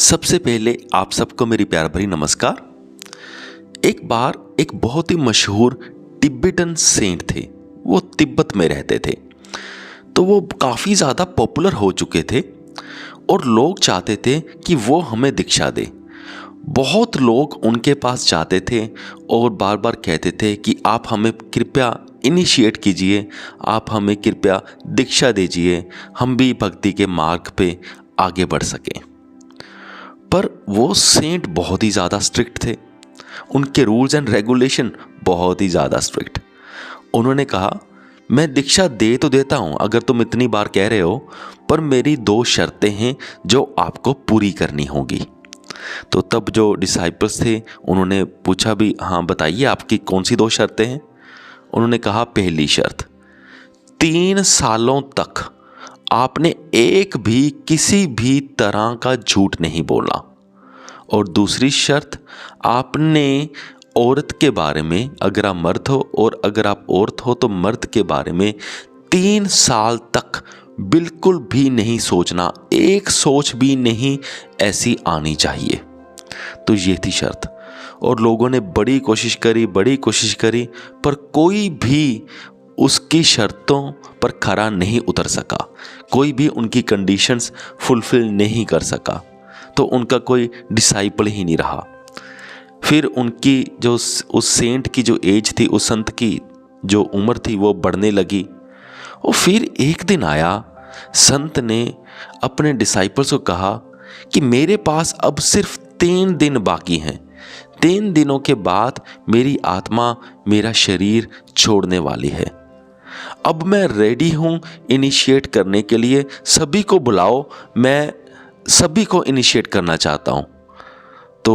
सबसे पहले आप सबको मेरी प्यार भरी नमस्कार। एक बार एक बहुत ही मशहूर तिब्बतन सेंट थे। वो तिब्बत में रहते थे, तो वो काफ़ी ज़्यादा पॉपुलर हो चुके थे और लोग चाहते थे कि वो हमें दीक्षा दे। बहुत लोग उनके पास जाते थे और बार बार कहते थे कि आप हमें कृपया इनिशिएट कीजिए, आप हमें कृपया दीक्षा दीजिए, हम भी भक्ति के मार्ग पे आगे बढ़ सकें। पर वो सेंट बहुत ही ज़्यादा स्ट्रिक्ट थे। उनके रूल्स एंड रेगुलेशन बहुत ही ज़्यादा स्ट्रिक्ट। उन्होंने कहा, मैं दीक्षा दे तो देता हूँ अगर तुम इतनी बार कह रहे हो, पर मेरी 2 शर्तें हैं जो आपको पूरी करनी होगी। तो तब जो डिसाइपल्स थे उन्होंने पूछा भी, हाँ बताइए आपकी कौन सी 2 शर्तें हैं। उन्होंने कहा, पहली शर्त, 3 सालों तक आपने एक भी किसी भी तरह का झूठ नहीं बोला। और दूसरी शर्त, आपने औरत के बारे में, अगर आप मर्द हो और अगर आप औरत हो तो मर्द के बारे में 3 साल तक बिल्कुल भी नहीं सोचना, एक सोच भी नहीं ऐसी आनी चाहिए। तो ये थी शर्त। और लोगों ने बड़ी कोशिश करी, पर कोई भी उसकी शर्तों पर खरा नहीं उतर सका, कोई भी उनकी कंडीशंस फुलफिल नहीं कर सका। तो उनका कोई डिसाइपल ही नहीं रहा। फिर उनकी जो उस सेंट की जो एज थी, उस संत की जो उम्र थी, वो बढ़ने लगी। और फिर एक दिन आया, संत ने अपने डिसाइपल्स को कहा कि मेरे पास अब सिर्फ 3 दिन बाकी हैं। 3 दिनों के बाद मेरी आत्मा मेरा शरीर छोड़ने वाली है। अब मैं रेडी हूँ इनिशिएट करने के लिए, सभी को बुलाओ, मैं सभी को इनिशिएट करना चाहता हूँ। तो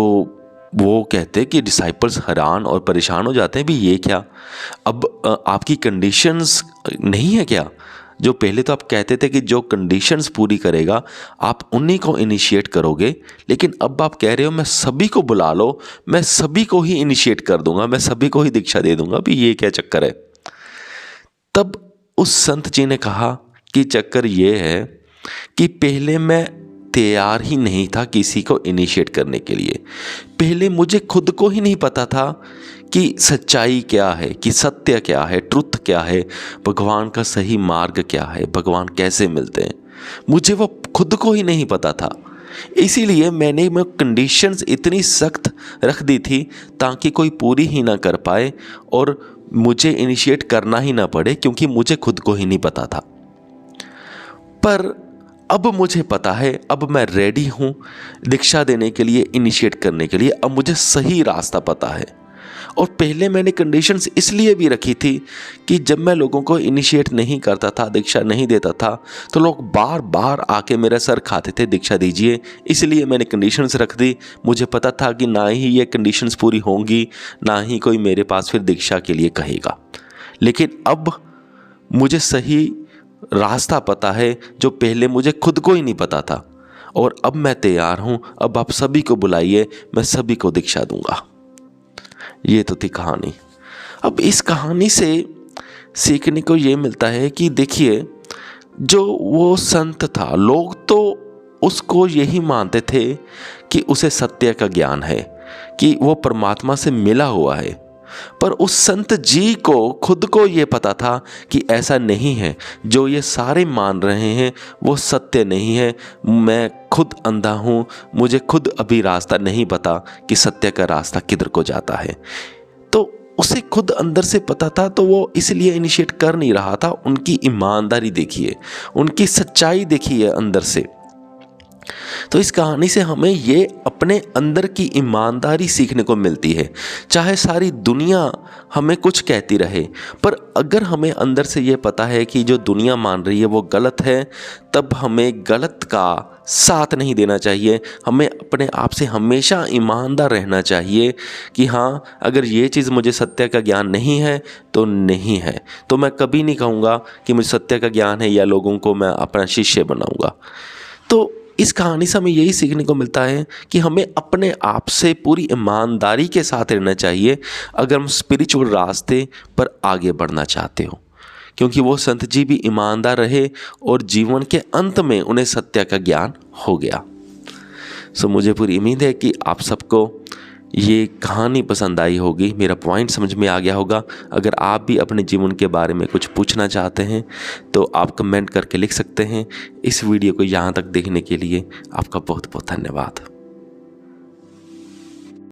वो कहते कि डिसाइपल्स हैरान और परेशान हो जाते हैं, भी ये क्या, अब आपकी कंडीशंस नहीं है क्या? जो पहले तो आप कहते थे कि जो कंडीशंस पूरी करेगा आप उन्हीं को इनिशिएट करोगे, लेकिन अब आप कह रहे हो मैं सभी को बुला लो, मैं सभी को ही इनिशिएट कर दूंगा, मैं सभी को ही दीक्षा दे दूंगा, भी ये क्या चक्कर है? तब उस संत जी ने कहा कि चक्कर ये है कि पहले मैं तैयार ही नहीं था किसी को इनिशिएट करने के लिए। पहले मुझे खुद को ही नहीं पता था कि सच्चाई क्या है, कि सत्य क्या है, ट्रुथ क्या है, भगवान का सही मार्ग क्या है, भगवान कैसे मिलते हैं, मुझे वो खुद को ही नहीं पता था। इसीलिए मैंने कंडीशंस इतनी सख्त रख दी थी ताकि कोई पूरी ही ना कर पाए और मुझे इनिशिएट करना ही ना पड़े, क्योंकि मुझे खुद को ही नहीं पता था। पर अब मुझे पता है, अब मैं रेडी हूँ दीक्षा देने के लिए, इनिशिएट करने के लिए। अब मुझे सही रास्ता पता है। और पहले मैंने कंडीशंस इसलिए भी रखी थी कि जब मैं लोगों को इनिशिएट नहीं करता था, दीक्षा नहीं देता था, तो लोग बार बार आके मेरा सर खाते थे, दीक्षा दीजिए। इसलिए मैंने कंडीशंस रख दी। मुझे पता था कि ना ही ये कंडीशंस पूरी होंगी, ना ही कोई मेरे पास फिर दीक्षा के लिए कहेगा। लेकिन अब मुझे सही रास्ता पता है जो पहले मुझे खुद को ही नहीं पता था। और अब मैं तैयार हूँ, अब आप सभी को बुलाइए, मैं सभी को दीक्षा दूंगा। ये तो थी कहानी। अब इस कहानी से सीखने को ये मिलता है कि देखिए, जो वो संत था, लोग तो उसको यही मानते थे कि उसे सत्य का ज्ञान है, कि वो परमात्मा से मिला हुआ है। पर उस संत जी को खुद को ये पता था कि ऐसा नहीं है, जो ये सारे मान रहे हैं वो सत्य नहीं है। मैं खुद अंधा हूँ, मुझे खुद अभी रास्ता नहीं पता कि सत्य का रास्ता किधर को जाता है। तो उसे खुद अंदर से पता था, तो वो इसलिए इनिशिएट कर नहीं रहा था। उनकी ईमानदारी देखिए, उनकी सच्चाई देखिए अंदर से। तो इस कहानी से हमें ये अपने अंदर की ईमानदारी सीखने को मिलती है। चाहे सारी दुनिया हमें कुछ कहती रहे, पर अगर हमें अंदर से ये पता है कि जो दुनिया मान रही है वो गलत है, तब हमें गलत का साथ नहीं देना चाहिए। हमें अपने आप से हमेशा ईमानदार रहना चाहिए कि हाँ, अगर ये चीज़ मुझे सत्य का ज्ञान नहीं है तो नहीं है, तो मैं कभी नहीं कहूँगा कि मुझे सत्य का ज्ञान है या लोगों को मैं अपना शिष्य बनाऊँगा। तो इस कहानी से हमें यही सीखने को मिलता है कि हमें अपने आप से पूरी ईमानदारी के साथ रहना चाहिए अगर हम स्पिरिचुअल रास्ते पर आगे बढ़ना चाहते हो। क्योंकि वो संत जी भी ईमानदार रहे और जीवन के अंत में उन्हें सत्य का ज्ञान हो गया। सो मुझे पूरी उम्मीद है कि आप सबको ये कहानी पसंद आई होगी, मेरा पॉइंट समझ में आ गया होगा। अगर आप भी अपने जीवन के बारे में कुछ पूछना चाहते हैं तो आप कमेंट करके लिख सकते हैं। इस वीडियो को यहाँ तक देखने के लिए आपका बहुत बहुत धन्यवाद।